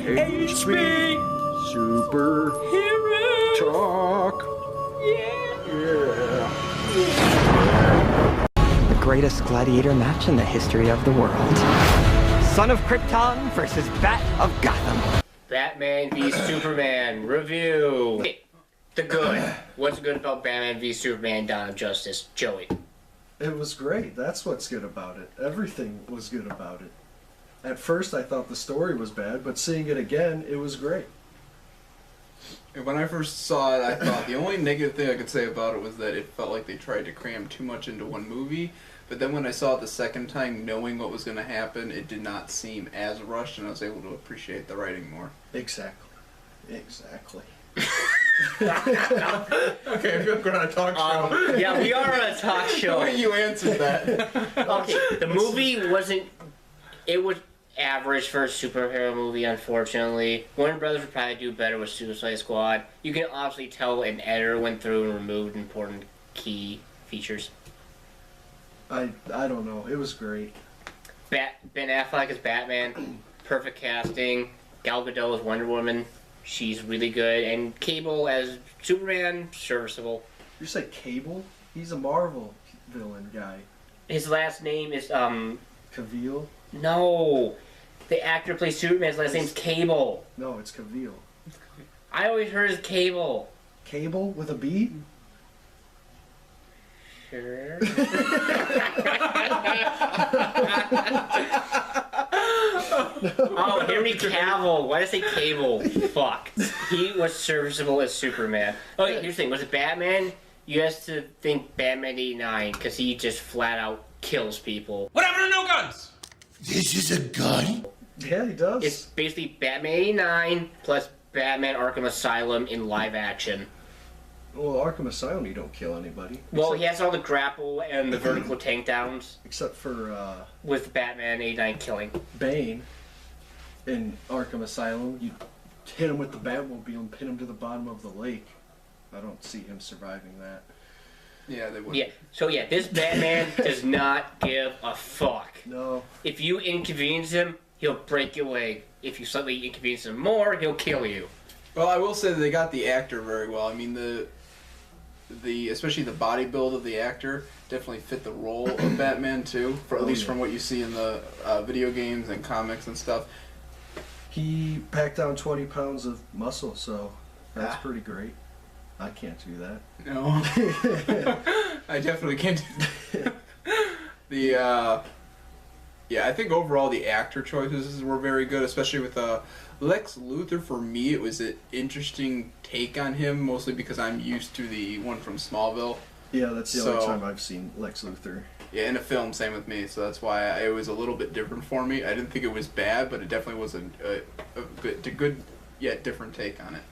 HB Super Hero Talk. Yeah. The greatest gladiator match in the history of the world. Son of Krypton versus Bat of Gotham. Batman v Superman review. The good. What's good about Batman v Superman, Dawn of Justice? Joey. It was great. That's what's good about it. Everything was good about it. At first, I thought the story was bad, but seeing it again, it was great. When I first saw it, I thought the only negative thing I could say about it was that it felt like they tried to cram too much into one movie. But then when I saw it the second time, knowing what was going to happen, it did not seem as rushed, and I was able to appreciate the writing more. Exactly. Exactly. Okay, I feel like we're on a talk show. Yeah, we are on a talk The show. way you answered that. Okay, the movie wasn't... It was average for a superhero movie, unfortunately. Warner Brothers would probably do better with Suicide Squad. You can obviously tell an editor went through and removed important key features. I don't know. It was great. Ben Affleck as Batman, perfect casting. Gal Gadot as Wonder Woman, she's really good. And Cable as Superman, serviceable. You say Cable? He's a Marvel villain guy. His last name is, Cavill? no. The actor who plays Superman's last name's Cable. No, it's Cavill. I always heard as Cable. Cable with a B? Sure. Oh, Henry Cavill. Why did I say Cable? Fuck. He was serviceable as Superman. Okay, here's the thing. Was it Batman? You have to think Batman 89, because he just flat out kills people. What happened to no guns? This is a gun? Yeah, he does. It's basically Batman 89 plus Batman Arkham Asylum in live action. Well, Arkham Asylum, you don't kill anybody. Well, he has all the grapple and the vertical takedowns Except for with Batman 89 killing. Bane in Arkham Asylum. You hit him with the Batmobile and pin him to the bottom of the lake. I don't see him surviving that. Yeah, they would. Yeah, so yeah, this Batman does not give a fuck. No. If you inconvenience him, he'll break your leg. If you slightly inconvenience him more, he'll kill you. Well, I will say that they got the actor very well. I mean, the especially the body build of the actor definitely fit the role of Batman too. For at least from what you see in the video games and comics and stuff. He packed down 20 pounds of muscle, so that's pretty great. I can't do that. No, I definitely can't do that. Yeah, I think overall the actor choices were very good, especially with Lex Luthor. For me, it was an interesting take on him, mostly because I'm used to the one from Smallville. Yeah, that's the only time I've seen Lex Luthor. Yeah, in a film, same with me, so that's why it was a little bit different for me. I didn't think it was bad, but it definitely was a good yet different take on it.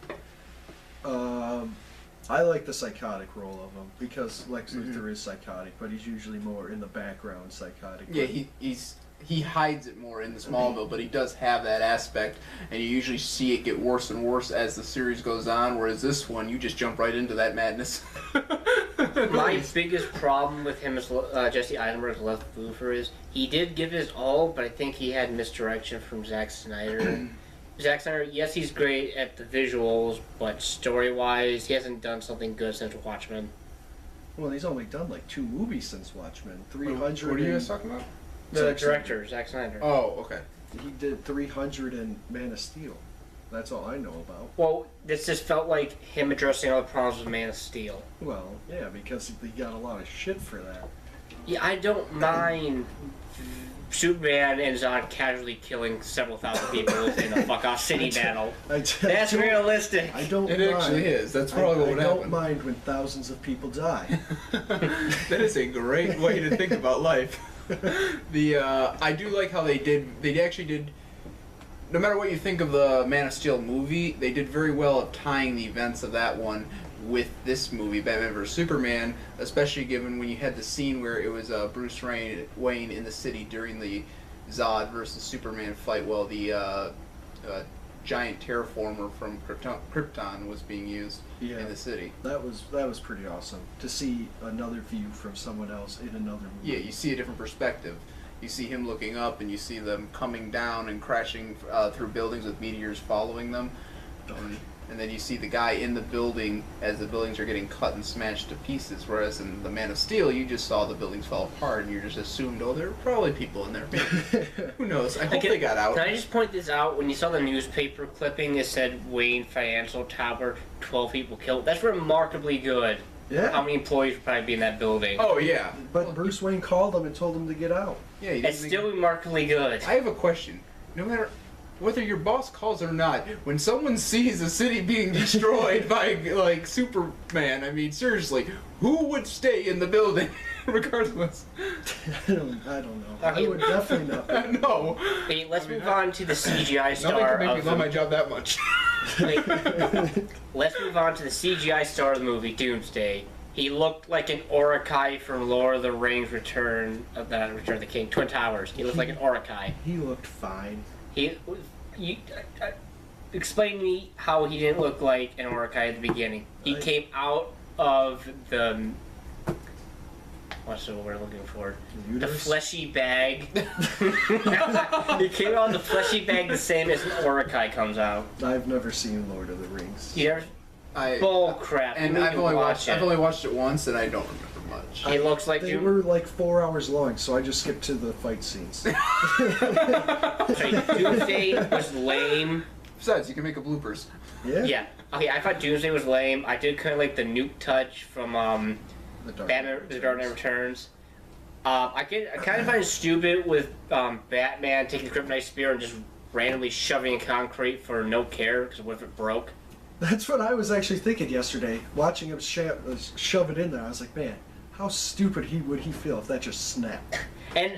I like the psychotic role of him because Lex Luthor is psychotic, but he's usually more in the background psychotic. Yeah, he hides it more in the Smallville, but he does have that aspect, and you usually see it get worse and worse as the series goes on, whereas this one, you just jump right into that madness. My biggest problem with him as Jesse Eisenberg's Lex Luthor is he did give his all, but I think he had misdirection from Zack Snyder. Zack Snyder, yes, he's great at the visuals, but story-wise, he hasn't done something good since Watchmen. Well, he's only done like 2 movies since Watchmen. 300. What are you guys talking about? The director, Zack Snyder. Oh, okay. He did 300 and Man of Steel. That's all I know about. Well, this just felt like him addressing all the problems with Man of Steel. Well, yeah, because he got a lot of shit for that. Yeah, I don't mind Superman and Zod casually killing several thousand people in a fuck-off city battle. That's realistic. I don't It mind. actually is. That's probably what would I don't happen. mind when thousands of people die. That is a great way to think about life. I do like how they actually did, no matter what you think of the Man of Steel movie, they did very well at tying the events of that one with this movie, Batman vs. Superman, especially given when you had the scene where it was Bruce Wayne in the city during the Zod versus Superman fight while the giant terraformer from Krypton was being used in the city. That was pretty awesome to see another view from someone else in another movie. Yeah, you see a different perspective. You see him looking up, and you see them coming down and crashing through buildings with meteors following them. And then you see the guy in the building as the buildings are getting cut and smashed to pieces. Whereas in the Man of Steel, you just saw the buildings fall apart, and you just assumed, oh, there are probably people in there. Maybe. Who knows? I hope they got out. Can I just point this out? When you saw the newspaper clipping, it said Wayne Financial Tower, 12 people killed. That's remarkably good. Yeah. How many employees would probably be in that building? Oh, yeah. But Bruce Wayne called him and told him to get out. Yeah, he It's didn't still remarkably good. I have a question. No matter whether your boss calls or not, when someone sees a city being destroyed by, like, Superman, I mean, seriously, who would stay in the building, regardless? I don't know. Okay. I would definitely not. No. Okay, let's move on to the CGI Nothing star can make me of love my the job that much. Wait. Let's move on to the CGI star of the movie, Doomsday. He looked like an Orokai from Lord of the Rings Return of the King, Twin Towers. He looked like an Orokai. He looked fine. Explain to me how he didn't look like an Orokai at the beginning. He came out of the... What's the word I'm looking for? The Uterus? fleshy bag. He came out of the fleshy bag the same as an Orokai comes out. I've never seen Lord of the Rings. You never... I, Bull crap. and You need I've to only watch I've it. only watched it once, and I don't remember much. He looks like They Doom. were like 4 hours long, so I just skipped to the fight scenes. Sorry, Doomsday was lame. Besides, you can make a bloopers. Yeah. Yeah. Okay, I thought Doomsday was lame. I did kind of like the nuke touch from The Dark Batman: Knight The Dark Knight Returns. I kind of find it stupid with Batman taking the Kryptonite spear and just randomly shoving in concrete for no care because what if it broke? That's what I was actually thinking yesterday, watching him shove it in there. I was like, man, how stupid would he feel if that just snapped? And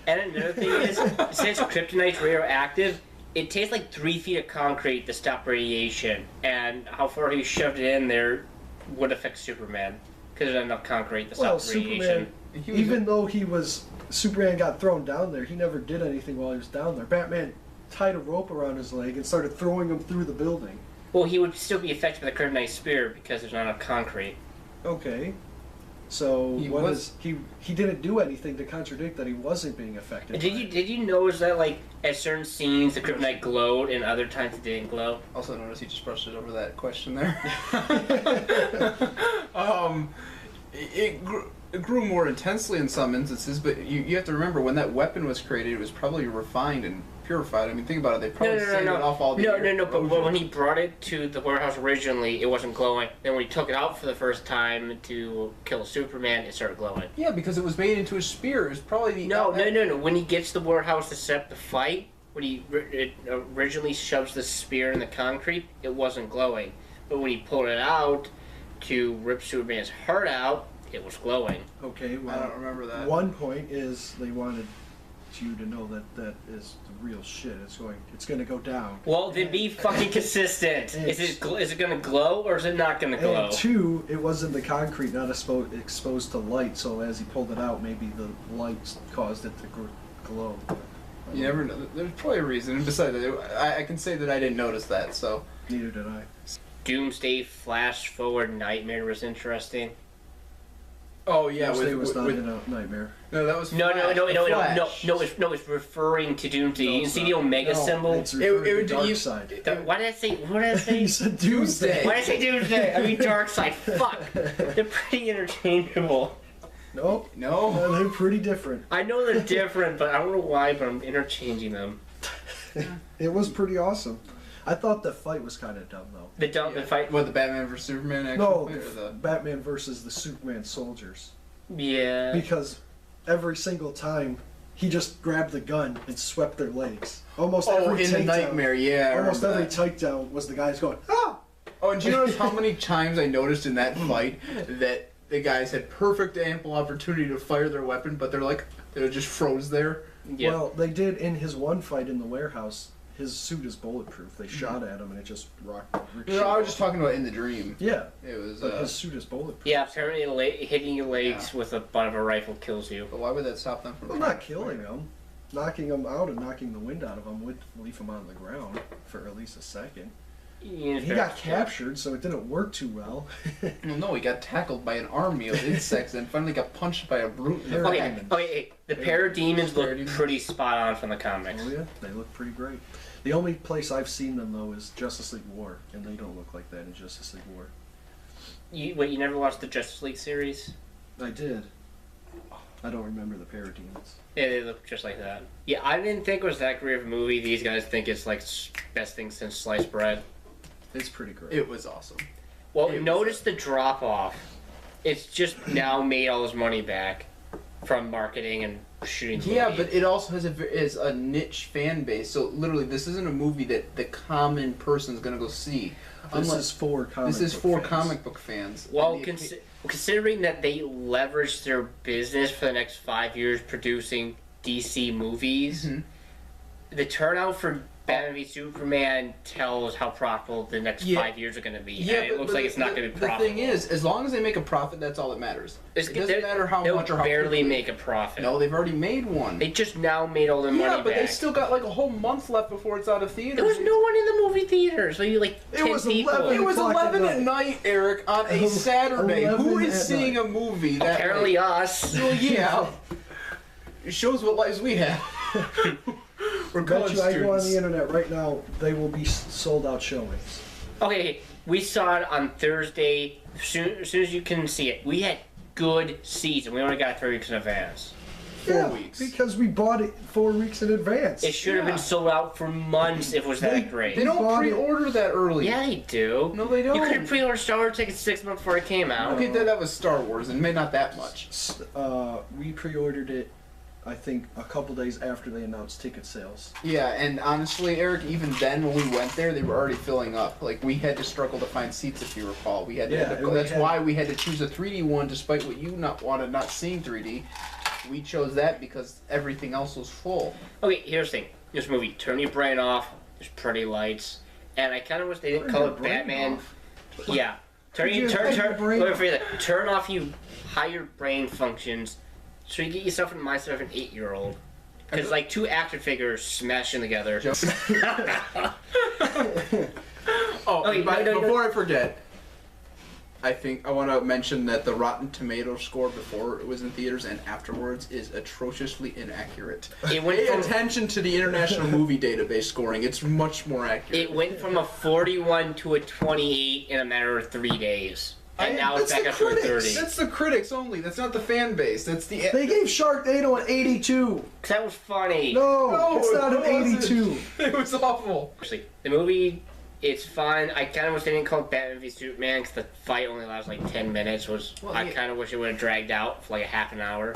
another thing is, since Kryptonite's radioactive, it takes like 3 feet of concrete to stop radiation, and how far he shoved it in there would affect Superman because there's enough concrete to Well, stop radiation. Superman, even though Superman got thrown down there, he never did anything while he was down there. Batman tied a rope around his leg and started throwing him through the building. Well, he would still be affected by the Kryptonite spear because there's not enough concrete. Okay. So He he didn't do anything to contradict that he wasn't being affected. by it. Did you notice that like at certain scenes the Kryptonite glowed and other times it didn't glow? Also notice he just brushed it over that question there. It grew more intensely in some instances, but you have to remember when that weapon was created, it was probably refined and purified. I mean, think about it. They probably sanded off all the No. But erosion. when he brought it to the warehouse originally, it wasn't glowing. Then when he took it out for the first time to kill Superman, it started glowing. Yeah, because it was made into a spear. It was probably the No. When he gets to the warehouse to set up the fight, when he originally shoves the spear in the concrete, it wasn't glowing. But when he pulled it out to rip Superman's heart out, it was glowing. Okay, well, I don't remember that. One point is they wanted you to know that is the real shit. It's going to go down. Well, then be fucking consistent. Is it gonna glow or is it not gonna glow? And 2, it wasn't the concrete not exposed to light, so as he pulled it out, maybe the light caused it to glow. You never know. There's probably a reason. And besides, I can say that I didn't notice that. So Neither did I. Doomsday Flash Forward Nightmare was interesting. oh yeah, Doomsday with, was not with, in a nightmare. no, that was No, Flash. it's referring to Doomsday. You can see the No, Omega symbol. It's referring to you- Darkseid. Why did I say? What did I say? You said Doomsday. Why did I say Doomsday? I mean Darkseid. Fuck. They're pretty interchangeable. Nope. No. They're pretty different. I know they're different, but I don't know why. But I'm interchanging them. It was pretty awesome. I thought the fight was kind of dumb though. The fight. What, the Batman vs Superman action? No, fight, or the... Batman versus the Superman soldiers. Yeah. Because every single time he just grabbed the gun and swept their legs. Almost Oh, every in the takedown. nightmare, yeah. I Almost remember every that. takedown was the guys going, ah! Oh, and do you notice how many times I noticed in that fight that the guys had perfect ample opportunity to fire their weapon, but they just froze there? Yeah. Well, they did in his one fight in the warehouse. His suit is bulletproof. They shot at him and it just rocked. No, I was just talking about in the dream. Yeah, It was. but his suit is bulletproof. Yeah, apparently hitting your legs with the butt of a rifle kills you. But why would that stop them from? Well, not killing him. Knocking him out and knocking the wind out of him would leave him on the ground for at least a second. He got captured, so it didn't work too well. Well, no, he got tackled by an army of insects and finally got punched by a brute. In the Okay, okay, the parademons look Parademons. pretty spot on from the comics. Oh yeah, they look pretty great. The only place I've seen them though is Justice League War, and they don't look like that in Justice League War. You never watched the Justice League series? I did. I don't remember the Parademons. Yeah, they look just like that. Yeah, I didn't think it was that great of a movie. These guys think it's like best thing since sliced bread. It's pretty great. It was awesome. Well, It was- notice the drop off. It's just now made all his money back from marketing and shooting. the Yeah, movie. but it also is a niche fan base. So literally, this isn't a movie that the common person's gonna go see. This Unlike- is for comic. this is book for fans. comic book fans. Well, And the- considering that they leveraged their business for the next 5 years producing DC movies, Mhm. the turnout for Batman v Superman tells how profitable the next Yeah. 5 years are going to be. Yeah, and it looks like it's not going to be profitable. The thing is, as long as they make a profit, that's all that matters. It doesn't they're- matter how they'll much or how barely quickly. make a profit. No, they've already made one. They just now made all their yeah, money but back. they still got like a whole month left before it's out of theaters. There was no one in the movie theater, so you like 10 was people. 11 It was o'clock 11 at at night, Eric, on a Saturday. 11 Who is at seeing night. a movie that Apparently late? us. Well, yeah. It shows what lives we have. We're Bet college you I go on students. the internet right now, they will be sold out showings. Okay, we saw it on Thursday. As soon as you can see it, we had good seats, and we only got it 3 weeks in advance. 4 weeks. Because we bought it 4 weeks in advance. It should have Yeah. been sold out for months if it was that great. They don't bought it- pre-order that early. Yeah, they do. No, they don't. You could pre-order Star Wars tickets 6 months before it came out. Okay, that was Star Wars, and maybe not that much. We pre-ordered it, I think, a couple days after they announced ticket sales. Yeah, and honestly, Eric, even then when we went there, they were already filling up. Like, we had to struggle to find seats, if you recall. We had to, Yeah, and that's we had- why we had to choose a 3D one, despite what you wanted, not seeing 3D. We chose that because everything else was full. Okay, here's the thing. This movie, turn your brain off. There's pretty lights, and I kind of wish they didn't Turn call your it brain Batman. off? Yeah, turn You just take your brain Wait off. for that. Turn off how your brain functions, so you get yourself in the mindset of an 8-year-old. Because like two action figures smashing together. Oh, Okay, no, before I forget, I think I want to mention that the Rotten Tomato score before it was in theaters and afterwards is atrociously inaccurate. It went Pay from- attention to the International Movie Database scoring. It's much more accurate. It went from a 41 to a 28 in a matter of 3 days, and now it's That's back the up to a critics. 30. That's the critics only. That's not the fan base. That's the. They gave Sharknado an 82. 'Cause that was funny. No, it's not an it wasn't. 82. It was awful. Actually, the movie, it's fun. I kind of wish they didn't call it Batman v Superman because the fight only lasts like 10 minutes. Well, I yeah. kind of wish it would have dragged out for like a half an hour.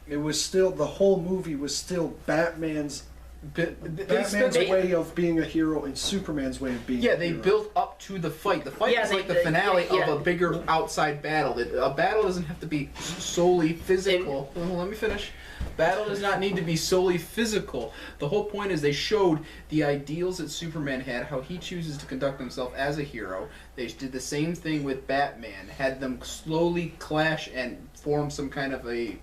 It was still, the whole movie was still Batman's Batman's They- way of being a hero and Superman's way of being Yeah, a they hero. built up to the fight. The fight Yeah, is they- like the they- finale yeah. of a bigger outside battle. A battle doesn't have to be solely physical. Well, let me finish. Battle does not need to be solely physical. The whole point is they showed the ideals that Superman had, how he chooses to conduct himself as a hero. They did the same thing with Batman, had them slowly clash and form some kind of a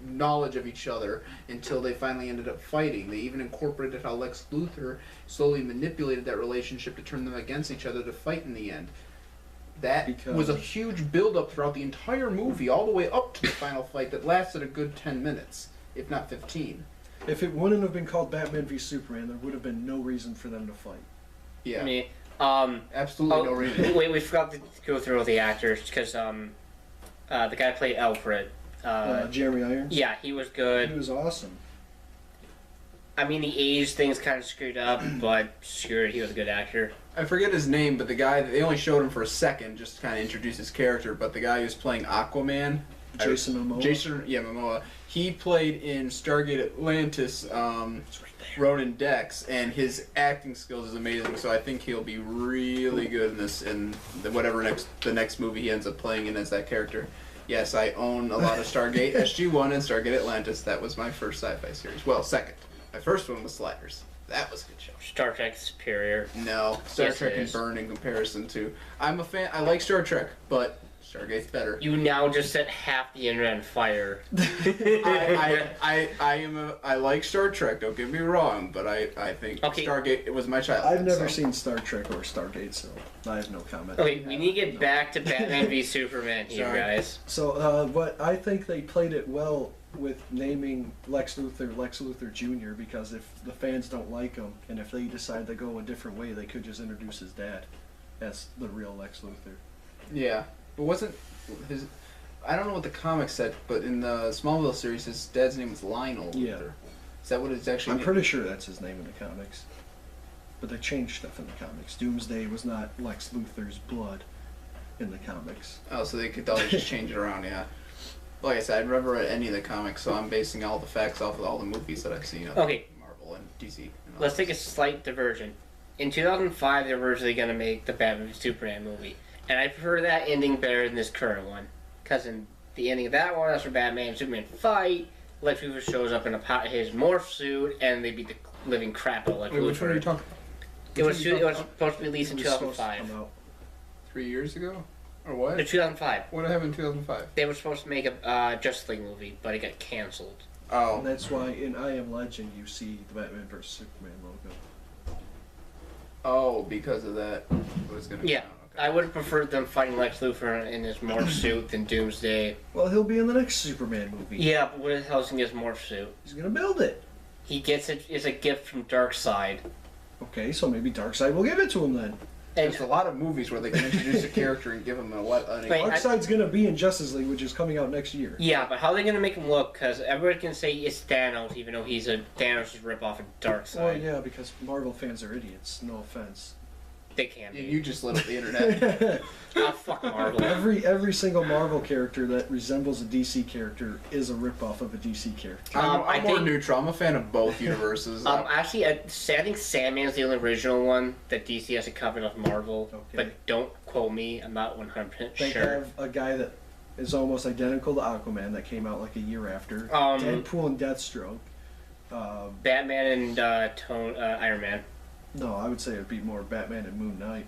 knowledge of each other until they finally ended up fighting. They even incorporated how Lex Luthor slowly manipulated that relationship to turn them against each other to fight in the end. That Because- was a huge build-up throughout the entire movie, all the way up to the final fight that lasted a good 10 minutes, if not 15. If it wouldn't have been called Batman v Superman, there would have been no reason for them to fight. Yeah, I mean, absolutely no reason. wait, we forgot to go through all the actors because the guy who played Alfred. Jeremy Irons. Yeah, he was He good. was awesome. I mean, the age thing's kind of screwed up, but screw it, he was a good actor. I forget his name, but the guy, they only showed him for a second just to kind of introduce his character, but the guy who's playing Aquaman, Jason Momoa. Momoa, he played in Stargate Atlantis, Ronan Dex, and his acting skills is amazing, so I think he'll be really good in this, in the next movie he ends up playing in as that character. Yes, I own a lot of Stargate SG-1 and Stargate Atlantis. That was my first sci-fi series. Well, second. My first one was Sliders. That was a good show. Star Trek Superior. No, Star Yes, Trek it can is. burn in comparison to. I'm a fan. I like Star Trek, but Stargate's better. You now just set half the internet on fire. I like Star Trek. Don't get me wrong, but I think Okay. Stargate was my childhood. I've never so. seen Star Trek or Stargate, so I have no comment. Okay, we need to get back to Batman v Superman here, Sorry. guys. So, but I think they played it well with naming Lex Luthor Jr. because if the fans don't like him and if they decide to go a different way, they could just introduce his dad as the real Lex Luthor. Yeah, but wasn't his? I don't know what the comics said, but in the Smallville series, his dad's name was Lionel Yeah. Luthor. Is that what it's actually? I'm pretty sure that's his name in the comics. But they changed stuff in the comics. Doomsday was not Lex Luthor's blood in the comics. Oh, so they could always just change it around, yeah. Like I said, I've never read any of the comics, so I'm basing all the facts off of all the movies that I've seen of Okay. Marvel and DC. And all Let's that. take a slight diversion. In 2005, they were originally going to make the Batman v Superman movie. And I prefer that ending better than this current one. Because in the ending of that one, that's where Batman and Superman fight. Lex Luthor shows up in his morph suit, and they beat the living crap out of Lex Wait, Luthor. which one are you talking about? It was supposed to be released in It was supposed to 2005. come out. 3 years ago? Or No, what? 2005. What happened in 2005? They were supposed to make a Justice League movie, but it got canceled. And Oh. that's why in I Am Legend you see the Batman vs Superman logo. Oh, because of that. It was gonna Yeah, come out, I would have preferred them fighting Lex Luthor in his morph suit than Doomsday. Well, he'll be in the next Superman movie. Yeah, but where the hell is he in his morph suit? He's gonna build it. He gets it as a gift from Darkseid. Okay, so maybe Darkseid will give it to him then. And There's a lot of movies where they can introduce a character and give him a what? Wait, Darkseid's gonna be in Justice League, which is coming out next year. yeah, but how are they going to make him look? Because everybody can say it's Thanos, even though he's a Thanos' ripoff of Darkseid. Well, yeah, because Marvel fans are idiots. No offense. They can't Yeah, be. you just lit up the internet. Oh, fuck Marvel. every single Marvel character that resembles a DC character is a ripoff of a DC character. I'm I more think- neutral. I'm a fan of both universes. Actually, I think Sandman's the only original one that DC has covered of Marvel. Okay. But don't quote me, I'm not 100% They sure. have a guy that is almost identical to Aquaman that came out like a year after. Deadpool and Deathstroke. Batman and Iron Man. No, I would say it'd be more Batman and Moon Knight.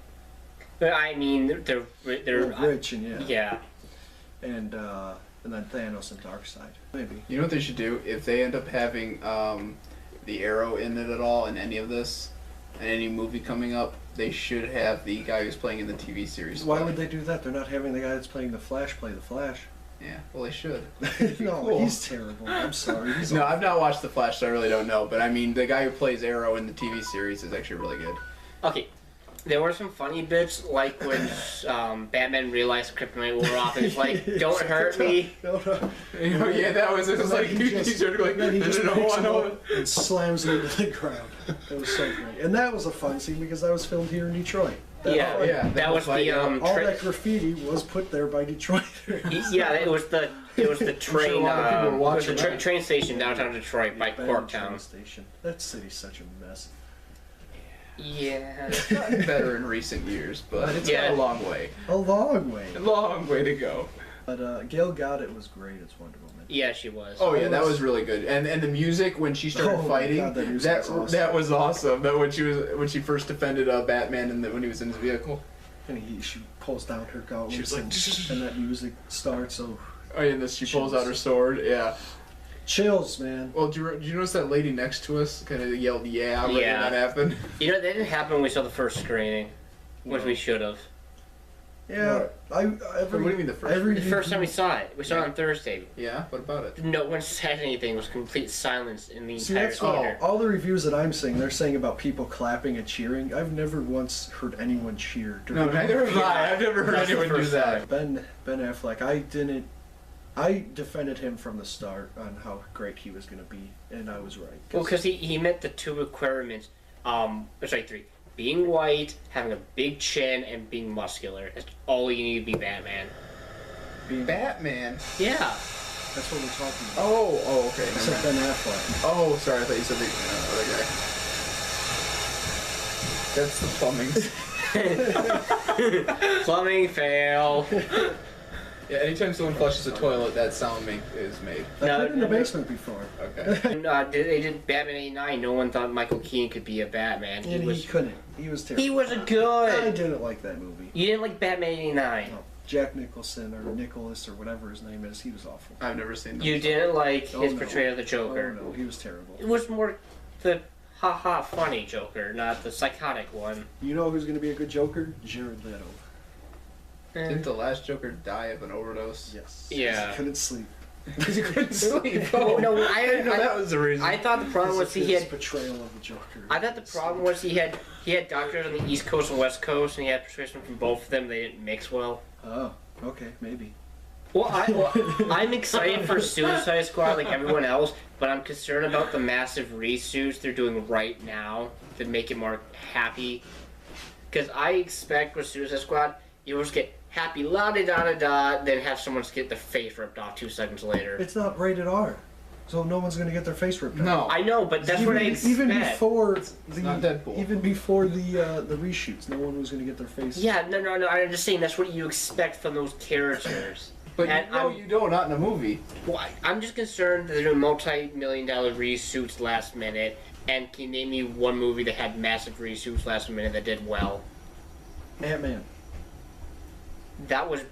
But I mean, they're Rich and yeah. and then Thanos and Darkseid. Maybe. You know what they should do? If they end up having the Arrow in it at all in any of this, in any movie coming up, they should have the guy who's playing in the TV series. Why would they do that? They're not having the guy that's playing the Flash play the Flash. Yeah, well, they should. No, Cool. he's terrible. I'm sorry. He's No, I've not watched The Flash, so I really don't know. But I mean, the guy who plays Arrow in the TV series is actually really good. Okay, there were some funny bits, like when Batman realized Kryptonite wore off, and he's like, "Don't hurt me." No. Yeah, that was it. Was like he just, he started like, then he just no, picks him no. up and slams him into the ground. It was so great, and that was a fun scene because that was filmed here in Detroit. That Yeah, fight- yeah, that was fight, the all that graffiti was put there by Detroiters. yeah, it was the train a lot of people were it was watching the that. train station downtown Detroit by Bad Corktown. train station. That city's such a mess. Yeah. It's gotten better in recent years, but it's Yeah. got a long way. A long way. A long way to go. But Gail Gadot was great as Wonder Woman. Yeah, she was. Oh yeah, that was really good. And the music when she started Oh my fighting, God, that music was awesome. that was awesome. That when she first defended Batman and when he was in his vehicle. And she pulls down her gauntlets She was like, and that music starts. So Oh yeah, and then she pulls out her sword. Yeah. chills, man. Well, did you notice that lady next to us kind of yelled "yeah" right when Yeah. that happened? You know, that didn't happen when we saw the first screening, which we should have. Yeah, What do you mean the first? every The first time we saw it it on Thursday. Yeah. What about it? No one said anything. It was complete silence in the See, entire that's what theater. all the reviews that I'm seeing. They're saying about people clapping and cheering. I've never once heard anyone cheer. No, neither have I. I've never heard That's the anyone do first that. Ben Affleck. I defended him from the start on how great he was going to be, and I was right. Well, because he met the two requirements. Sorry, three. Being white, having a big chin, and being muscular. That's all you need to be Batman. Batman. Yeah. That's what we're talking about. Oh, okay. I Never said mind. Ben Affleck. Oh, sorry. I thought you said the other guy. That's the plumbing. Plumbing fail. Yeah, anytime someone flushes a toilet, that sound is made. I've No, been in the no. basement before. Okay. And, they did Batman '89. No one thought Michael Keaton could be a Batman. And he couldn't. He was terrible. He was I good. didn't like that movie. You didn't like Batman '89. No. Jack Nicholson or Nicholas or whatever his name is, he was awful. I've never seen them. You didn't like Oh, his no. portrayal of the Joker. Oh no, he was terrible. It was more the ha-ha funny Joker, not the psychotic one. You know who's going to be a good Joker? Jared Leto. Didn't the last Joker die of an overdose? Yes. Yeah. He couldn't sleep. Because he couldn't sleep. Oh, no, I didn't know that was the reason. I thought the problem was he His had. portrayal of the Joker. I thought the problem was he had doctors on the East Coast and West Coast, and he had prescription from both of them. They didn't mix well. Oh, okay, maybe. Well, I'm excited for Suicide Squad like everyone else, but I'm concerned about the massive reshoots they're doing right now to make it more happy. Because I expect with Suicide Squad, you'll just get happy la-da-da-da-da, then have someone just get their face ripped off 2 seconds later. It's not rated R, so no one's going to get their face ripped off. No. I know, but that's what I expect. Even before not Deadpool. even before the reshoots, no one was going to get their face. Yeah, no, I'm just saying that's what you expect from those characters. But And you don't, not in a movie. Well, I'm just concerned that they're doing multi-million-dollar reshoots last minute, and can you name me one movie that had massive reshoots last minute that did well? Ant-Man. That was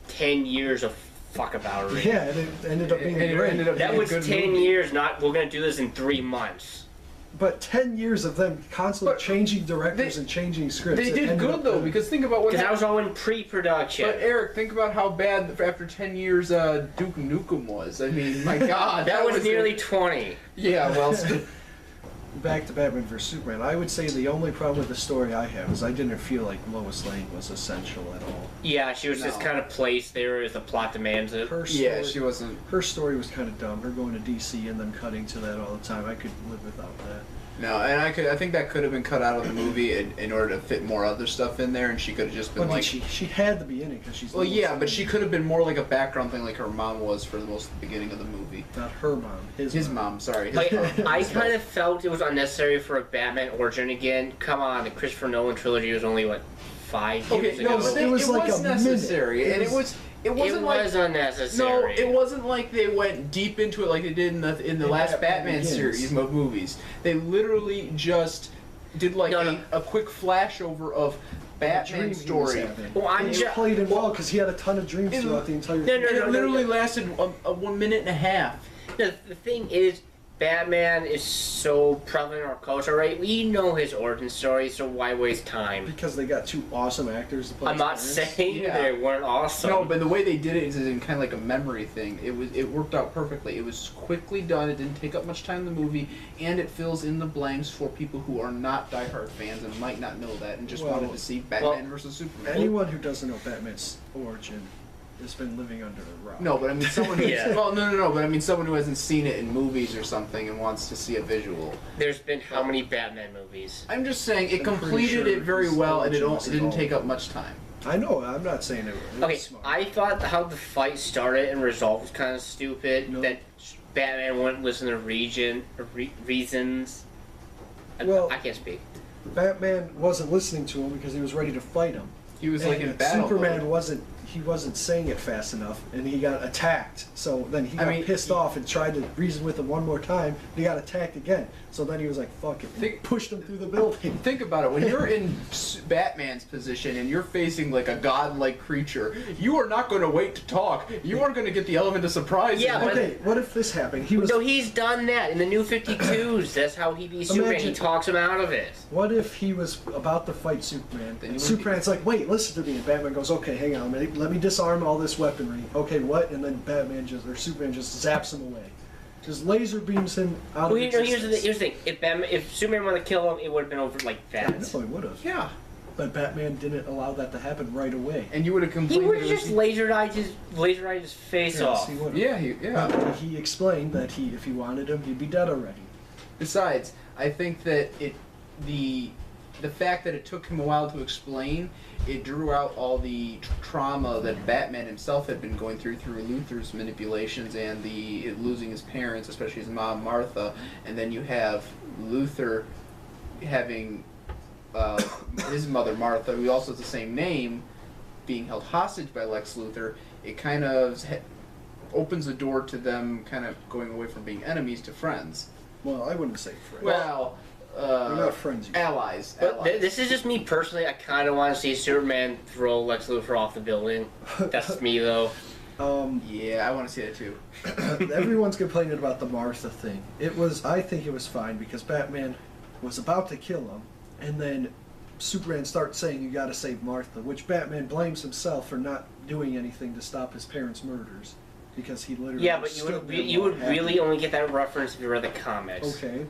10 years of fuckaboutery. Yeah, and it ended up being And it great. ended up That being a was good 10 movie. years, not we're gonna do this in 3 months. But 10 years of them constantly But changing directors they- and changing scripts. They it did ended good up though, being- because think about what Because that happened. was all in pre-production. But Eric, think about how bad after 10 years Duke Nukem was. I mean, my God, that was nearly 20. Yeah, well, Back to Batman vs Superman. I would say the only problem with the story I have is I didn't feel like Lois Lane was essential at all. Yeah, she was just No. kind of placed there as the plot demands it. Her story, yeah, she wasn't. her story was kind of dumb. Her going to DC and then cutting to that all the time. I could live without that. No, and I think that could have been cut out of the movie in order to fit more other stuff in there, and she could have just been Well, I mean, like. she had to be in it because she's. Well, Lois yeah, Lane. but she could have been more like a background thing, like her mom was for the most of the beginning of the movie. Not her mom. His mom, sorry. Like, I kind of felt it was unnecessary for a Batman origin again. Come on, the Christopher Nolan trilogy was only, what, 5 years Okay, ago? no, but It was like a necessary, minute. and It was- it wasn't like was no, unnecessary. it wasn't like they went deep into it like they did in the In last Batman Batman Begins. series of movies. They literally just did like No. a quick flashover of dream Batman he was story. having. Well, I'm And it ju- played him well because he had a ton of dreams It- throughout the entire. No, no, And no, it literally lasted a 1 minute and a half. The thing is, Batman is so prevalent in our culture, right? We know his origin story, so why waste time? Because they got two awesome actors to play. I'm not his parents. saying Yeah. they weren't awesome. No, but the way they did it is in kind of like a memory thing. It worked out perfectly. It was quickly done. It didn't take up much time in the movie, and it fills in the blanks for people who are not diehard fans and might not know that and just Well- wanted to see Batman versus Superman. Anyone who doesn't know Batman's origin has been living under a rock. No, but I mean someone who's Yeah. well, no, but I mean someone who hasn't seen it in movies or something and wants to see a visual. There's been how many Batman movies? I'm just saying it I'm pretty completed sure it very his well, and origin was it didn't involved. take up much time. I know. I'm not saying it was Okay, smart. I thought how the fight started and resolved was kind of stupid. No. That Batman wouldn't listen to reasons. Well- I can't speak. Batman wasn't listening to him because he was ready to fight him. He was like And in battle. Superman mode. wasn't saying it fast enough, and he got attacked. So then he I got mean, pissed off and tried to reason with him one more time. And he got attacked again. So then he was like, "Fuck it," Think- pushed him through the building. Think about it. When you're in Batman's position and you're facing like a godlike creature, you are not going to wait to talk. You are going to get the element of surprise. Yeah, in but- it. Okay, what if this happened? He was. No, he's done that in the New 52s. That's how he beats Superman. He Imagine- talks him out of it. What if he was about to fight Superman? Then And you Superman's like, "Wait, listen to me." And Batman goes, "Okay, hang on, let me disarm all this weaponry." Okay, what? And then Superman just zaps him away, just laser beams him out Well, of here's existence. the thing. If Superman wanted to kill him, it would have been over like Yeah, that. no, he would have. Yeah, But Batman didn't allow that to happen right away. and you would have He completed. would have just lasered his face Yes, off. he would have. Yeah, yeah. But he explained that if he wanted him, he'd be dead already. Besides, I think that the fact that it took him a while to explain, it drew out all the trauma that Batman himself had been going through Luthor's manipulations and the losing his parents, especially his mom Martha, and then you have Luthor having his mother Martha, who also has the same name, being held hostage by Lex Luthor. It kind of opens the door to them kind of going away from being enemies to friends. Well, I wouldn't say Fred. Well, They're not friends. Yet. allies. But this is just me personally. I kind of want to see Superman throw Lex Luthor off the building. That's me though. Yeah, I want to see that too. Everyone's complaining about the Martha thing. I think it was fine because Batman was about to kill him, and then Superman starts saying you gotta save Martha, which Batman blames himself for not doing anything to stop his parents' murders. Because he literally Yeah, but you would really only get that reference if you read the comics. Okay.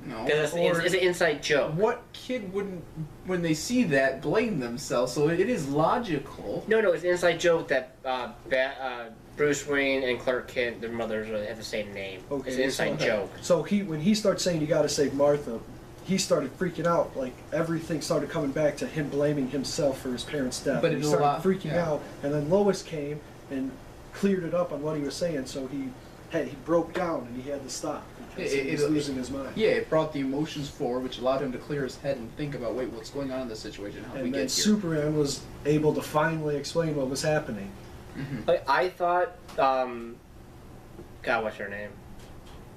No. Because it's an inside joke. What kid wouldn't, when they see that, blame themselves? So it is logical. No, it's an inside joke that Bruce Wayne and Clark Kent, their mothers have the same name. Okay. It's an inside joke. So when he starts saying you gotta save Martha, he started freaking out. Like everything started coming back to him blaming himself for his parents' death. But And he it's a started lot- freaking yeah. out, and then Lois came and cleared it up on what he was saying. So he broke down and he had to stop because he was losing his mind. Yeah, it brought the emotions forward, which allowed him to clear his head and think about, wait, what's going on in this situation? How did we And then get here? Superman was able to finally explain what was happening. I thought, God, what's her name?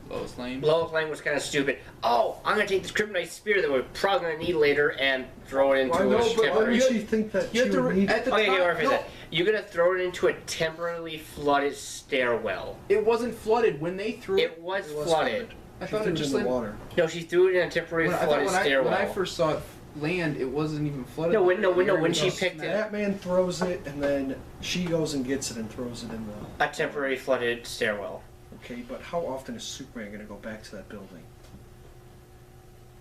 Lois Lane. Lois Lane was kind of stupid. Oh, I'm gonna take this kryptonite spear that we're probably gonna need later and throw it into Why a no, but why temporary. would she think that You she have to would need? at the Okay, time. where is no, it? You're gonna throw it into a temporarily flooded stairwell. it wasn't flooded when they threw It was It was flooded. I She thought threw it just in the like water. No, she threw it in a temporary flooded stairwell. when I first saw it land, it wasn't even flooded. No, when she No, picked it, Batman throws it, and then she goes and gets it and throws it in the. a temporary flooded stairwell. Okay, but how often is Superman gonna go back to that building?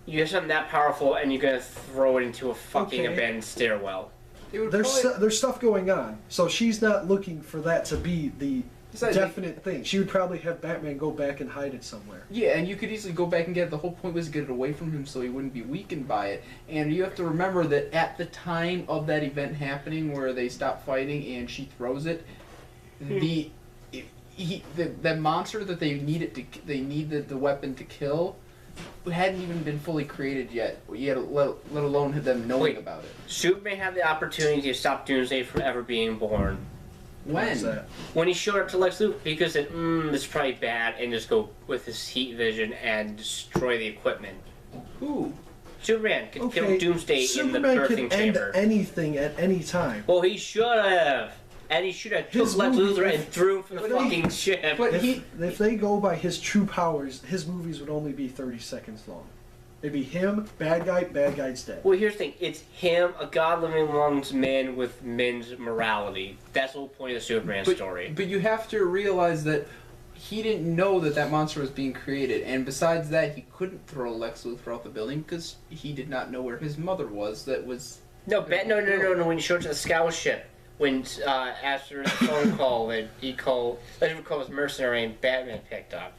You have something that powerful, and you're gonna throw it into a fucking Okay. abandoned stairwell. It would There's probably- there's stuff going on, so she's not looking for that to be the Besides, definite thing. She would probably have Batman go back and hide it somewhere. Yeah, and you could easily go back and get it. The whole point was to get it away from him so he wouldn't be weakened by it. And you have to remember that at the time of that event happening where they stop fighting and she throws it, the monster that they needed the weapon to kill hadn't even been fully created yet. Yet, let alone them knowing Wait. about it. Superman had the opportunity to stop Doomsday from ever being born. What's When? that? When he showed up to Lex Luthor, because said, this is probably bad, and just go with his heat vision and destroy the equipment. Who? Superman could kill Okay, Doomsday Superman in the birthing could end chamber. anything at any time. Well, he should have. And he should have His took Lex movie- Luthor and threw him from the but he- fucking ship. But If they go by his true powers, his movies would only be 30 seconds long. It'd be him, bad guy's dead. Well, here's the thing. It's him, a god living amongst men with men's morality. That's the whole point of the Superman story. But you have to realize that he didn't know that monster was being created, and besides that, he couldn't throw Lex Luthor out the building because he did not know where his mother was. That was No, no. When he showed up to the scout ship, when after the phone call that he called, Lex Luthor called his mercenary and Batman picked up.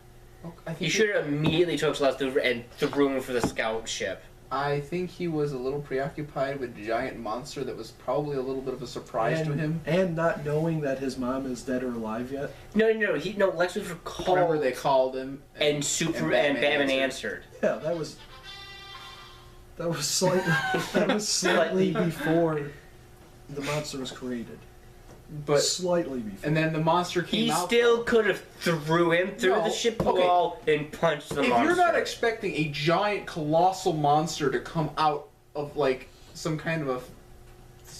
I think He should have immediately took Lex Luthor and threw him for the scout ship. I think he was a little preoccupied with a giant monster that was probably a little bit of a surprise to him. And not knowing that his mom is dead or alive yet. No. Lex Luthor called. Remember they called him, and Batman answered. Yeah, that was slightly before the monster was created. but Slightly before. and then the monster came He out. still could have threw him through No, the ship okay. wall and punched the If monster. you're not expecting a giant, colossal monster to come out of like some kind of a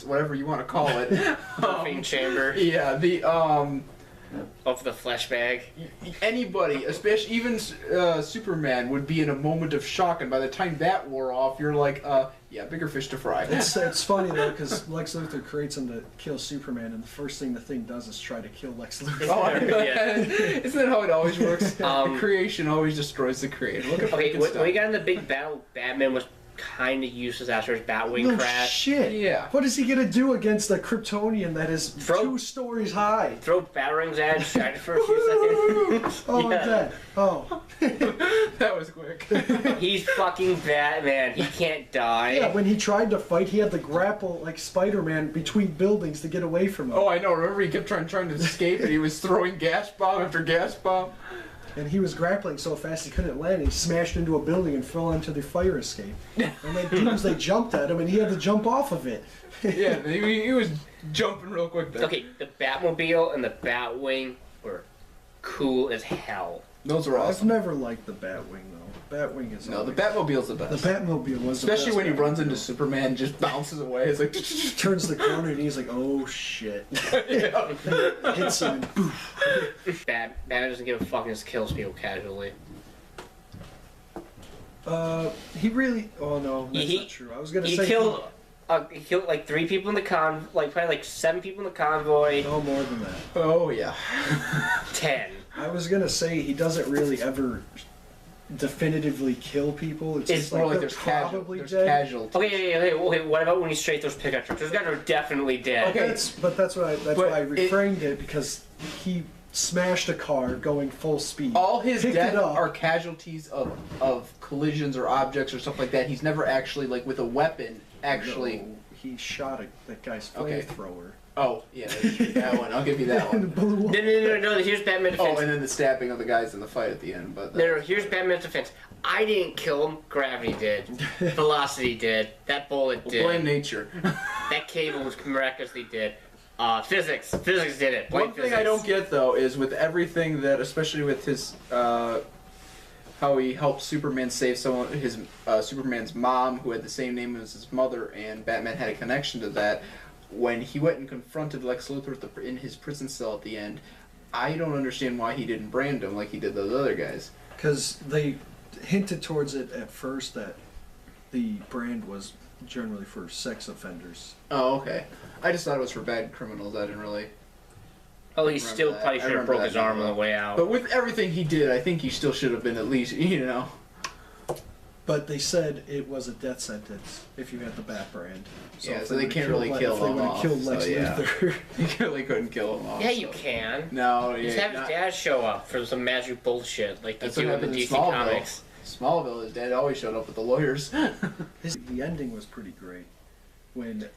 whatever you want to call it, Birthing chamber yeah, the of the flesh bag. anybody, especially even Superman, would be in a moment of shock, and by the time that wore off, you're like, yeah, bigger fish to fry. It's funny though because Lex Luthor creates him to kill Superman, and the first thing the thing does is try to kill Lex Luthor. Oh, Yeah. Isn't that how it always works? Um, the creation always destroys the creator. Look at Okay, when we Frankenstein. got in the big battle, Batman was kind of useless after his Batwing No crash. shit. Yeah. What is he gonna do against a Kryptonian that is Throw- 2 stories high? Throw Batarangs at him, distract for a few seconds. Oh, Yeah. I'm dead. Oh. That was quick. He's fucking Batman. He can't die. Yeah, when he tried to fight, he had to grapple like Spider-Man between buildings to get away from him. Oh, I know. Remember, he kept trying to escape, and he was throwing gas bomb after gas bomb. And he was grappling so fast he couldn't land. He smashed into a building and fell onto the fire escape. And then Doomsday jumped at him, and he had to jump off of it. Yeah, he was jumping real quick there. Okay, the Batmobile and the Batwing were cool as hell. Those were I've awesome. never liked the Batwing though. Batwing is No, the always- Batmobile's the The best. Batmobile was the Especially best when he runs Batmobile. into Superman, and just bounces away. It's like turns the corner and he's like, "Oh shit!" Hits him. And poof. Batman doesn't give a fuck and just kills people casually. He really. Oh no, that's He- not true. I was gonna He say killed like 3 people in the probably like 7 people in the convoy. no more than that. Oh yeah. 10. I was gonna say he doesn't really ever definitively kill people. It's It's just more like they're there's probably there's dead. casualties. Okay, what about when he straight those pickup trucks? Those guys are definitely dead. Okay. That's why I it- reframed it because he smashed a car going full speed. All his picked deaths it up. are casualties of collisions or objects or stuff like that. He's never actually like with a weapon actually. No, he shot that guy's Okay. flamethrower. Oh yeah, that one. I'll give you that And one. it blew up. No, here's Batman's defense. Oh, and then the stabbing of the guys in the fight at the end. But No, here's Batman's defense. I didn't kill him. Gravity did. Velocity did. That bullet did. blame nature. That cable was miraculously did. Physics did it. Blame One thing I don't get though is with everything that, especially with his how he helped Superman save his Superman's mom, who had the same name as his mother, and Batman had a connection to that. When he went and confronted Lex Luthor in his prison cell at the end, I don't understand why he didn't brand him like he did those other guys. Because they hinted towards it at first that the brand was generally for sex offenders. Oh, okay. I just thought it was for bad criminals. I didn't really. Oh, he remember still that. probably I should have remember broke that his arm now. on the way out. But with everything he did, I think he still should have been at least, But they said it was a death sentence if you had the Bat brand. Yeah, if so they would've can't killed really Le- kill if they him would've off, killed Lex so, yeah. Luthor. You really couldn't kill him off. Yeah, you so. can. No, yeah. Just have his not- dad show up for some magic bullshit like they That's what do in the happened in DC Smallville. comics. Smallville, his dad always showed up with the lawyers. The ending was pretty great when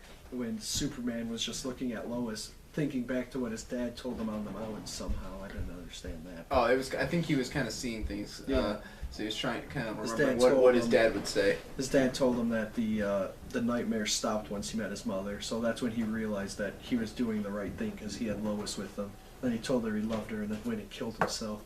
Superman was just looking at Lois, thinking back to what his dad told him on the mountain. Somehow, I didn't understand that. Oh, it was. I think he was kind of seeing things. Yeah. So he was trying to kind of His remember dad what told his him- dad would say. His dad told him that the nightmare stopped once he met his mother, so that's when he realized that he was doing the right thing because he had Lois with him. Then he told her he loved her, and then went and killed himself.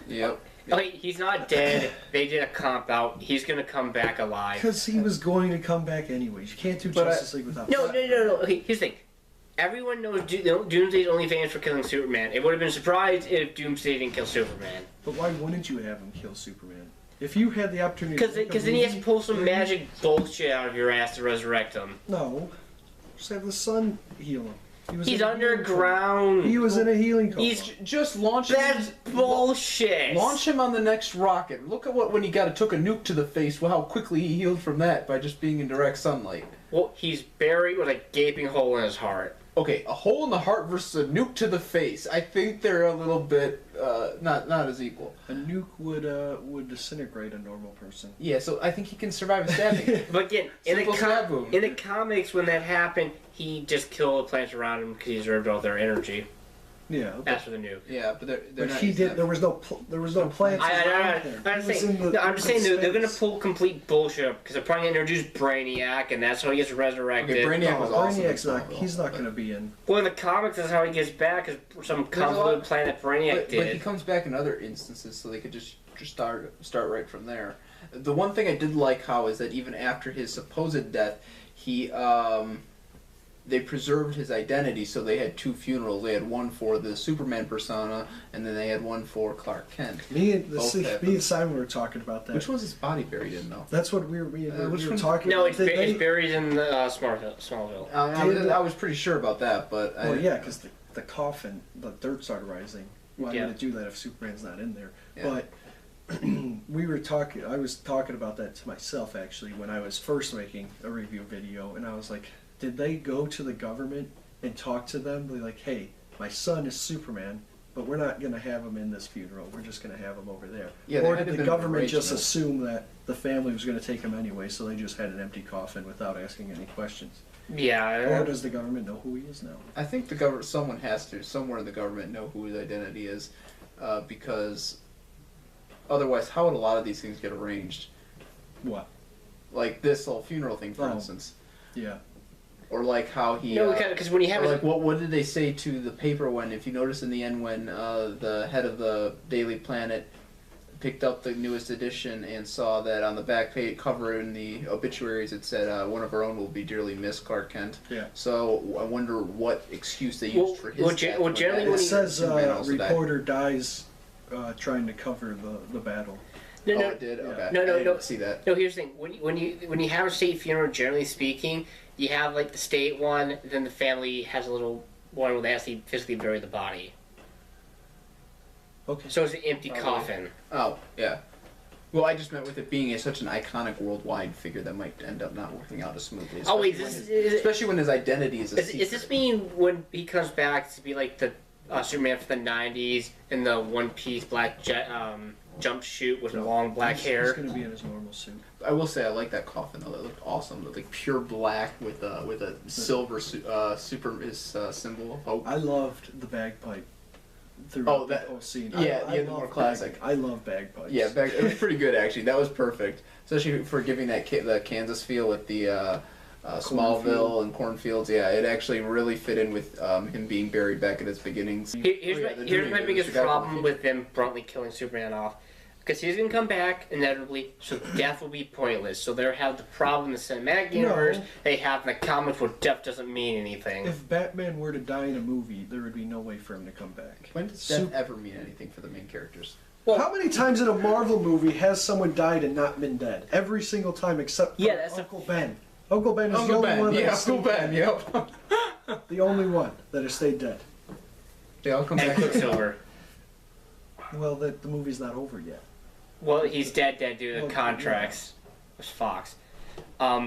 Yep. Oh, he's not dead. They did a comp out. He's gonna come back alive. Because he was going to come back anyways. You can't do But Justice League without. No. Okay, here's the thing. Everyone knows Doomsday's only famous for killing Superman. It would have been surprised if Doomsday didn't kill Superman. But why wouldn't you have him kill Superman? If you had the opportunity. to make a Because then he has to movie pull some where magic bullshit out of your ass to resurrect him. No. Just have the sun heal him. He was He's in a healing coma. underground. He was in a healing coma. He's Just launch him. That's bullshit. Launch him on the next rocket. Look at when he took a nuke to the face. Well, how quickly he healed from that by just being in direct sunlight. Well, he's buried with a gaping hole in his heart. Okay, a hole in the heart versus a nuke to the face. I think they're a little bit not as equal. A nuke would disintegrate a normal person. Yeah, so I think he can survive a stabbing. But again, in Simple stab wound. the comics, when that happened, he just killed the plants around him because he reserved all their energy. Yeah. That's for the nuke. Yeah, but they're But not he using did. that. There was no plants around there. I'm He was saying, in the- no, I'm just saying they're space. going to pull complete bullshit because they're probably going to introduce Brainiac, and that's how he gets resurrected. Okay, Brainiac No, was awesome. Brainiac's in not. Smallville, He's not but- going to be in. Well, in the comics, that's how he gets back, is some a lot- convoluted planet Brainiac But he did. comes back in other instances, so they could just start right from there. The one thing I did like how is that even after his supposed death, he they preserved his identity. So they had 2 funerals. They had one for the Superman persona, and then they had one for Clark Kent. Me and Both happened. me and Simon were talking about that. Which one's his body buried in, though? That's what we were which one? talking. No, about. it's, Did they- it's buried in Smallville. I was pretty sure about that, but Well, yeah, because the coffin, the dirt started rising. Why Yeah. would it do that if Superman's not in there? Yeah. But we were talking. I was talking about that to myself actually when I was first making a review video, and I was like, did they go to the government and talk to them? Be like, hey, my son is Superman, but we're not going to have him in this funeral. We're just going to have him over there. Yeah, they or had did to the been government just original. assume that the family was going to take him anyway, so they just had an empty coffin without asking any questions? Yeah. Or does the government know who he is now? I think someone has to, somewhere in the government, know who his identity is, because otherwise, how would a lot of these things get arranged? What? Like this whole funeral thing, for Oh. instance, Yeah. or like how he. No, because when you have Or his, like what did they say to the paper when, if you notice in the end, when the head of the Daily Planet picked up the newest edition and saw that on the back page cover in the obituaries it said one of our own will be dearly missed, Clark Kent. Yeah. So I wonder what excuse they Well- used for his well, death. well, generally It when he- says Superman also died. reporter dies trying to cover the battle. no, Oh, no, it did. Yeah. Okay. No, no, I didn't no. see that. no. Here's the thing: when you have a state funeral, generally speaking, you have like the state one, then the family has a little one where they actually physically bury the body. Okay. So it's an empty Oh, coffin. Oh, yeah. Well, I just meant with it being such an iconic worldwide figure that might end up not working out as smoothly. Oh wait, Especially when his identity is a secret. is this mean when he comes back to be like the Superman for the '90s in the one-piece black jumpsuit with long black He's hair? going to be in his normal suit. I will say I like that coffin though. That looked awesome. It looked like pure black with a silver super symbol of hope. I loved the bagpipe throughout Oh, that- the whole scene. yeah, I yeah, the love more classic. I love bagpipes. Yeah, it was pretty good actually. That was perfect, especially for giving that the Kansas feel with the Smallville and cornfields. Yeah, it actually really fit in with him being buried back at its beginnings. Here's Oh, yeah, here's my the biggest Guy from the problem Future. with them bluntly killing Superman off. Because he's going to come back, inevitably, so death will be pointless. So they'll have the problem in the cinematic universe they have in the comics where death doesn't mean anything. If Batman were to die in a movie, there would be no way for him to come back. When does Sup- death ever mean anything for the main characters? How many times in a Marvel movie has someone died and not been dead? Every single time except for Yeah, that's Uncle Ben. Uncle Ben is the Uncle only Ben, one that yeah, has Uncle stayed Ben, dead. yep. The only one that has stayed dead. They all come And back. Quicksilver. Well, the movie's not over yet. Well, he's dead due to Well, the contracts with Fox. But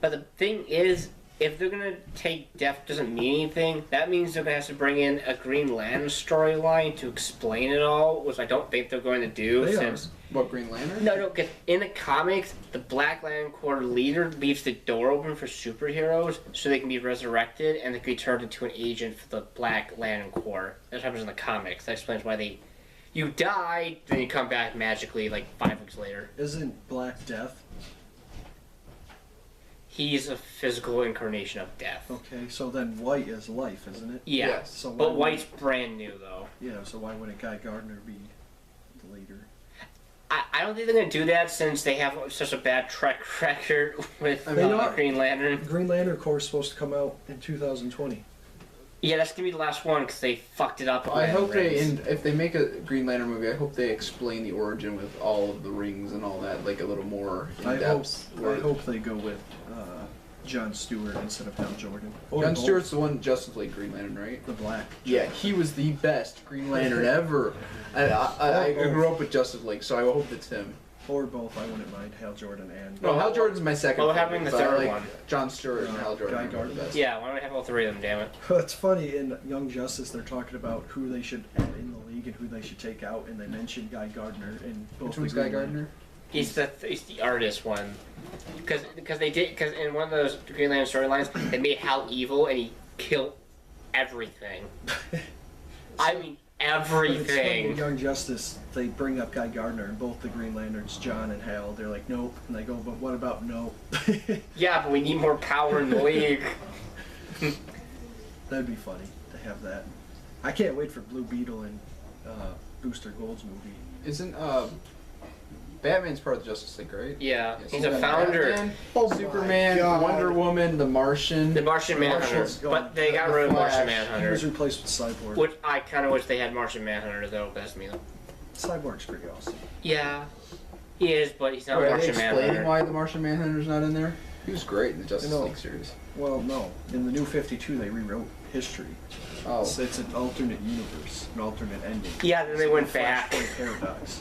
the thing is, if they're gonna take death doesn't mean anything, that means they're gonna have to bring in a Green Lantern storyline to explain it all, which I don't think they're going to do. They since What, Green Lantern? no, because in the comics, the Black Lantern Corps leader leaves the door open for superheroes so they can be resurrected and they can be turned into an agent for the Black Lantern Corps. That happens in the comics. That explains why you die, then you come back magically like 5 weeks later. Isn't Black Death? He's a physical incarnation of death. Okay, so then White is life, isn't it? Yeah, Yes. So why but would- White's brand new though. Yeah, so why wouldn't Guy Gardner be the leader? I don't think they're gonna do that since they have such a bad track record with They are. Green Lantern. Green Lantern Corps is supposed to come out in 2020. Yeah, that's gonna be the last one because they fucked it up. I with hope they, rings. and if they make a Green Lantern movie, I hope they explain the origin with all of the rings and all that, like a little more in I depth. hope they go with John Stewart instead of Hal Jordan. Or Jon both. Stewart's the one Justice League Green Lantern, right? The Black. Yeah, he was the best Green Lantern ever. And I grew up with Justice League, so I hope it's him. Or both. I wouldn't mind Hal Jordan and No, Hal Jordan's my second. Well, we're favorite, having the but I third like one. Jon Stewart and Hal Jordan. Guy are the Gardner. best. Yeah, why don't we have all three of them? Damn it. It's funny, in Young Justice, they're talking about who they should add in the league and who they should take out, and they mentioned Guy Gardner in both Which the one's Green Guy Lantern. Gardner? He's the artist one, because in one of those Green Lantern storylines they made Hal evil and he killed everything. I mean But it's funny, in everything. Young Justice, they bring up Guy Gardner, and both the Green Lanterns, John and Hal, they're like, nope. And they go, but what about no? Yeah, but we need more power in the league. That'd be funny to have that. I can't wait for Blue Beetle and Booster Gold's movie. Isn't Batman's part of the Justice League, right? Yeah, Yes, he's a got founder. Batman, Oh my Superman, God. Wonder Woman, the Martian. The Martian Manhunter, Martian's gone. but they got The rid of Martian Flash. He Manhunter. was replaced with Cyborg. Which I kind of wish they had Martian Manhunter though. But that's me though. Cyborg's pretty awesome. Yeah, he is, but he's not Are they Martian explaining Manhunter. why the Martian Manhunter's not in there? He was great in the Justice No. League series. Well, no. In the New 52, they rewrote history. Oh, It's an alternate universe, an alternate ending. Yeah, then they It's went the back. Flashpoint paradox.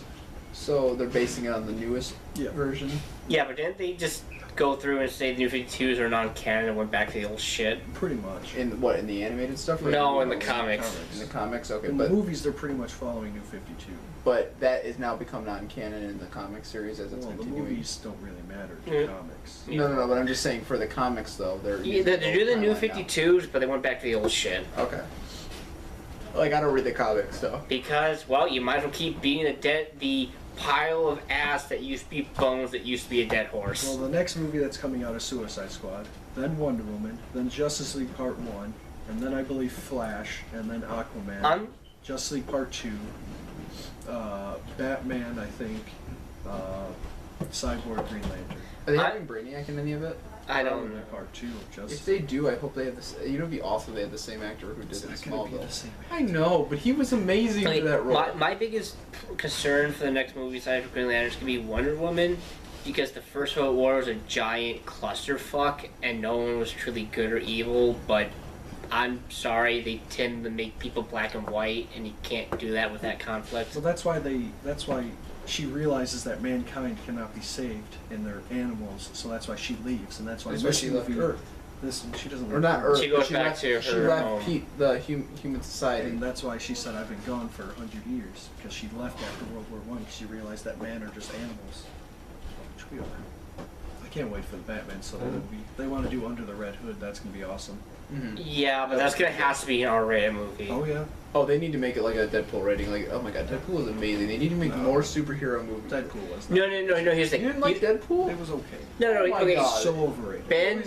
So they're basing it on the newest Yeah. version. Yeah, but didn't they just go through and say the New 52s are non-canon and went back to the old shit? Pretty much. In what? In the animated stuff? Or No, in the movies? comics. In the comics, okay, In but the movies, they're pretty much following New 52. that is now become non-canon in the comic series as it's Well, the continuing. movies don't really matter to Yeah. comics. No, but I'm just saying for the comics though, they're Yeah, they do the timeline New now. 52s, but they went back to the old shit. Okay. Like I don't read the comics though. Because, well, you might as well keep being the pile of ass that used to be bones that used to be a dead horse. Well, the next movie that's coming out is Suicide Squad, then Wonder Woman, then Justice League Part 1, and then I believe Flash, and then Aquaman, Justice League Part 2, Batman, I think, Cyborg, Green Lantern. Are they I- having Brainiac in any of it? I don't Probably know. Part 2 of Justice If they do, I hope they have this. You know, it'd be awesome if they had the same actor who did It's it in not gonna be Smallville. the same. I know, but he was amazing Like, for that role. my biggest concern for the next movie side for Green Lantern is going to be Wonder Woman, because the first World War was a giant clusterfuck and no one was truly good or evil, but I'm sorry, they tend to make people black and white, and you can't do that with that conflict. So that's why she realizes that mankind cannot be saved in their animals, so that's why she leaves, and that's why That's this why she left movie- Earth. She doesn't Or leave not Earth. She but goes back left, to She her left home. the human society. And that's why she said, I've been gone for 100 years, because she left after World War I, because she realized that man are just animals. I can't wait for the Batman solo movie. They want to do Under the Red Hood, that's going to be awesome. Mhm. Yeah, but that's going to have to be an R-rated movie. Oh yeah, Oh, they need to make it like a Deadpool rating. Like, oh my god, Deadpool is amazing. They need to make No. more superhero movies. Deadpool was No, not. here's the You thing. didn't like Deadpool? It was okay. No, Oh my okay. God. So overrated. Ben,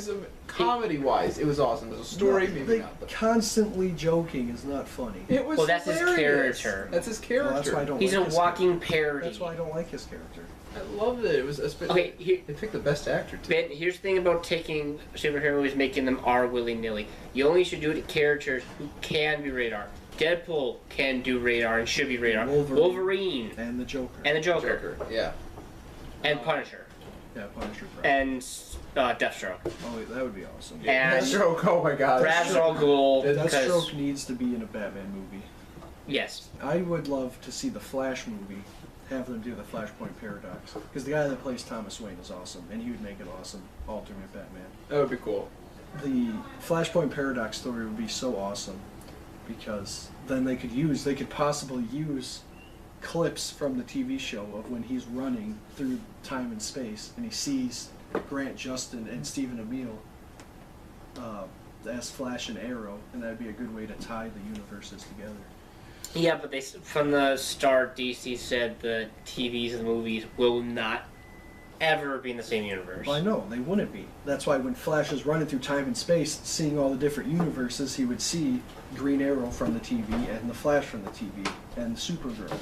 Comedy-wise, it was awesome. There's a story, maybe They not. But constantly joking is not funny. it was Well, that's his hilarious. character. That's his Well, character. that's why I don't he's a like his walking character. parody. That's why I don't like his character. I loved it. It was Okay, here, They picked the best actor too. Ben, here's the thing about taking superhero movies, making them R willy-nilly. You only should do it to characters who can be rated R. Deadpool can do rated R and should be rated R. Wolverine And the Joker. and the Joker, Joker. Yeah. and Punisher Yeah, Punisher. Brad. and Deathstroke Oh, that would be awesome. and Deathstroke. Oh my god. Ra's al Ghul. Because Deathstroke needs to be in a Batman movie. yes, I would love to see the Flash movie, have them do the Flashpoint Paradox. Because the guy that plays Thomas Wayne is awesome, and he would make an awesome alternate Batman. That would be cool. The Flashpoint Paradox story would be so awesome, because then they could possibly use clips from the TV show of when he's running through time and space, and he sees Grant Justin and Stephen Amell as Flash and Arrow, and that'd be a good way to tie the universes together. yeah, but they from the start DC said the TVs and the movies will not ever be in the same universe. Well, I know, they wouldn't be. That's why when Flash is running through time and space, seeing all the different universes, he would see Green Arrow from the TV, and the Flash from the TV, and Supergirl.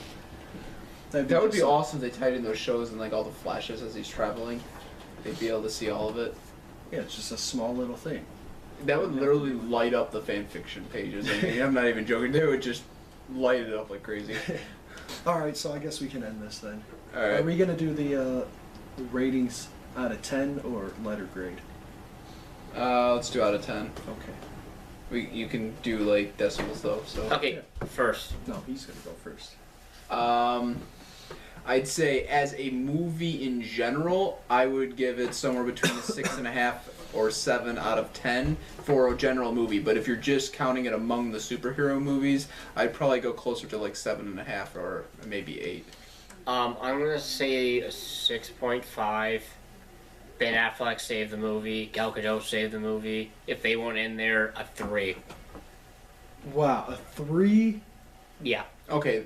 That would be just- awesome if they tied in those shows and like all the flashes as he's traveling. They'd be able to see all of it. Yeah, it's just a small little thing. That would literally light up the fan fiction pages. I mean, I'm not even joking. They would just light it up like crazy. Alright, so I guess we can end this then. All Are right. we going to do the ratings out of 10 or letter grade? Let's do out of 10. Okay. You can do like decimals though. So. Okay, first. No, he's going to go first. I'd say as a movie in general, I would give it somewhere between a 6.5 or 7 out of 10 for a general movie. But if you're just counting it among the superhero movies, I'd probably go closer to like 7.5 or maybe 8. I'm gonna say a 6.5. Ben Affleck saved the movie. Gal Gadot saved the movie. If they weren't in there, a 3. Wow, a 3? Yeah. Okay,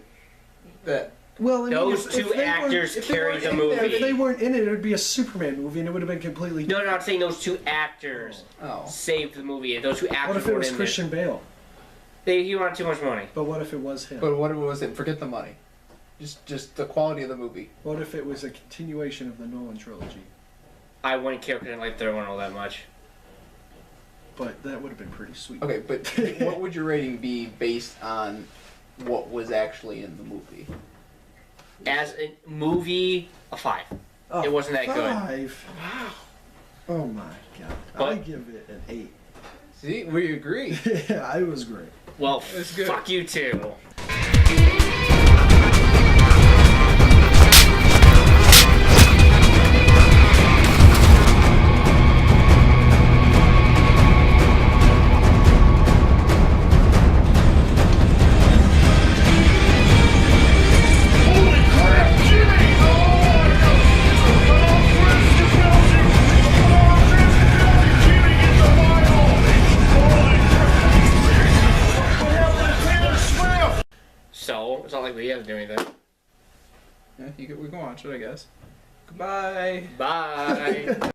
that. Well, I mean, Those if two they weren't- actors if they carried weren't the in there, If they movie. weren't in it, it would be a Superman movie, and it would have been completely. No, I'm saying those two actors Oh. saved the movie. Those two actors What if it weren't was in Christian Bale? there. He wanted too much money. But what if it was him? But what was it? Forget the money. Just the quality of the movie. What if it was a continuation of the Nolan trilogy? I wouldn't care because I didn't like the third one all that much. But that would have been pretty sweet. Okay, but what would your rating be based on what was actually in the movie? As a movie, a 5. Oh, It wasn't that good. 5. Wow. Oh my god. But- I give it an 8. See, we agree. Yeah, it was great. Well, It's good. fuck you too. like we have to do anything. Yeah, we can watch it, I guess. Goodbye. Bye.